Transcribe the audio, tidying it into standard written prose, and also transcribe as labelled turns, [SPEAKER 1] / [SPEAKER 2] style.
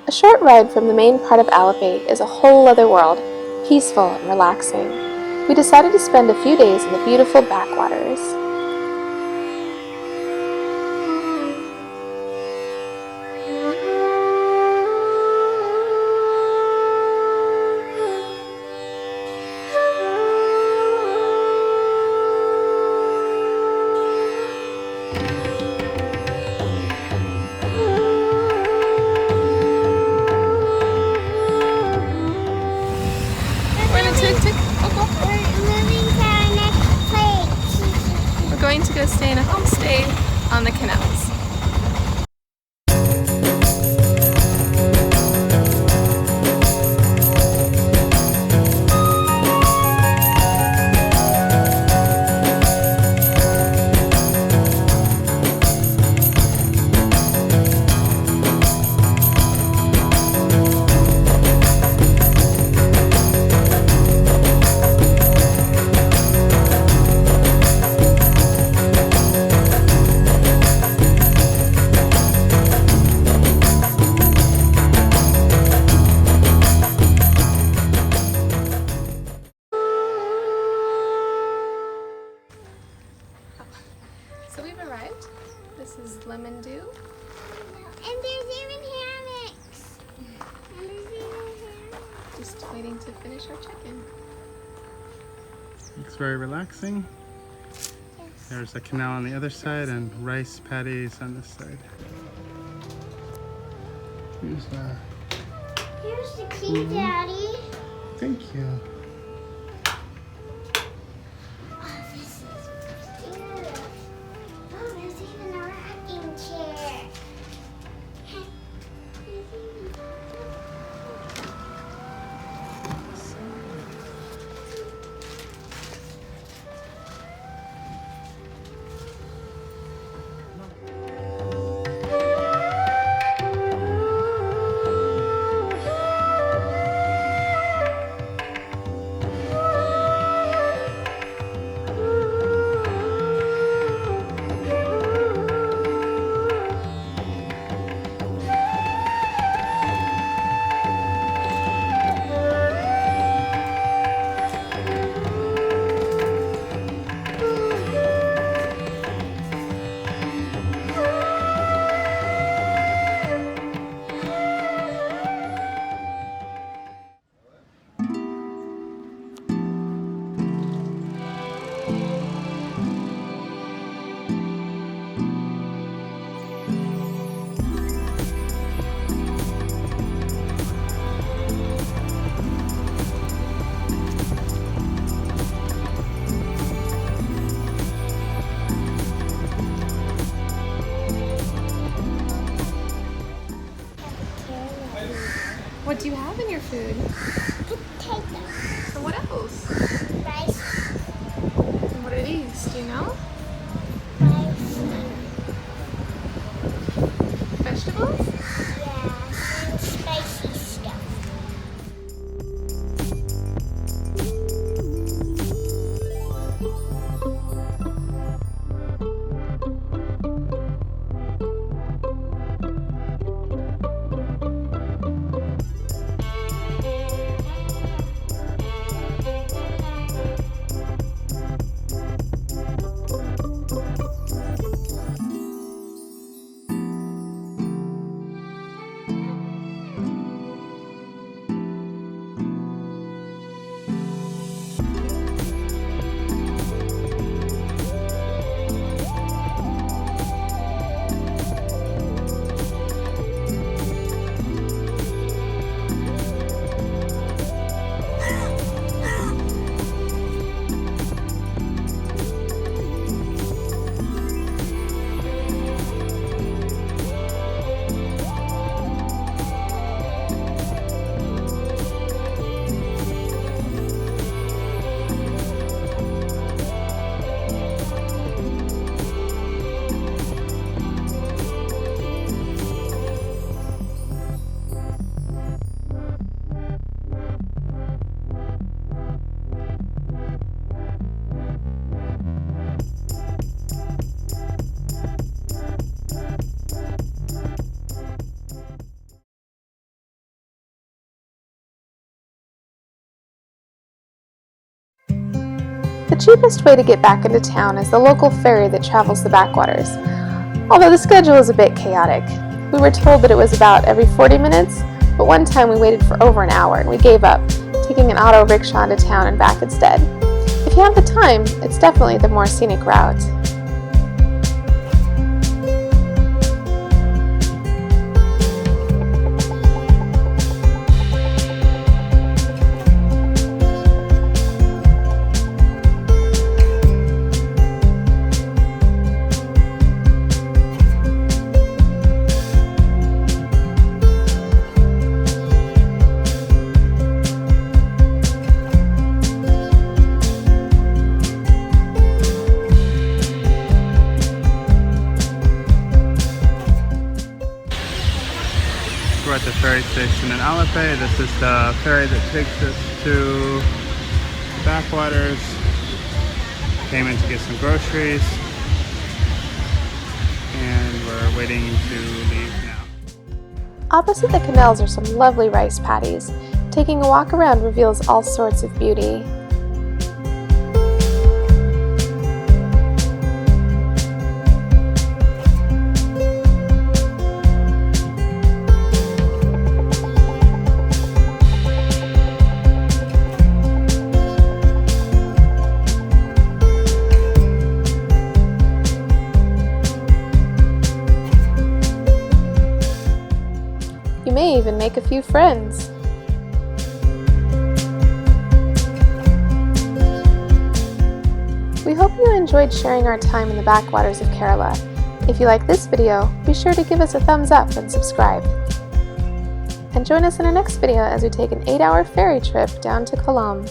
[SPEAKER 1] A short ride from the main part of Alleppey is a whole other world, peaceful and relaxing. We decided to spend a few days in the beautiful backwaters. We're going to go stay in a homestay on the canals. So we've arrived. This is Lemondew.
[SPEAKER 2] And there's even hammocks. And there's even hammocks.
[SPEAKER 1] Just waiting to finish our check-in.
[SPEAKER 3] It's very relaxing.
[SPEAKER 2] Yes.
[SPEAKER 3] There's a canal on the other side and rice paddies on this side. Here's
[SPEAKER 2] Here's the key, Daddy.
[SPEAKER 3] thank you.
[SPEAKER 2] Oh, this is beautiful. Oh, there's even a rocking chair.
[SPEAKER 1] What do you have in your food?
[SPEAKER 2] Potatoes.
[SPEAKER 1] And what else?
[SPEAKER 2] Rice.
[SPEAKER 1] And what are these? Do you know?
[SPEAKER 2] Rice.
[SPEAKER 1] Vegetables?
[SPEAKER 2] Yeah. And spicy stuff.
[SPEAKER 1] The cheapest way to get back into town is the local ferry that travels the backwaters, although the schedule is a bit chaotic. We were told that it was about every 40 minutes, but one time we waited for over an hour and we gave up, taking an auto rickshaw into town and back instead. If you have the time, it's definitely the more scenic route.
[SPEAKER 3] We're at the ferry station in Alleppey. This is the ferry that takes us to the backwaters. Came in to get some groceries and we're waiting to leave now.
[SPEAKER 1] Opposite the canals are some lovely rice paddies. Taking a walk around reveals all sorts of beauty. You may even make a few friends. We hope you enjoyed sharing our time in the backwaters of Kerala. If you like this video, be sure to give us a thumbs up and subscribe. And join us in our next video as we take an 8-hour ferry trip down to Kollam.